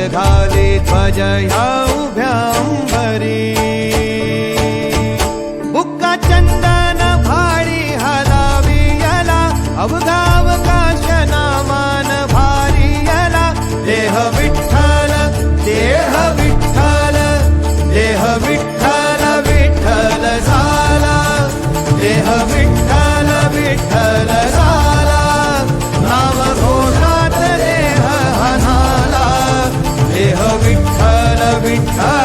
घाले ध्वज ह्या उभ्या अंबरी बुक्का चंदन भारी हलावी याला अवघावकाश नामान भारी याला देह विठ्ठल देह विठ्ठल देह विठ्ठल विठ्ठल झाला देह विठ्ठल विठ्ठल झाला नाम घोषात देह हनाला देह विठ्ठल विठ्ठल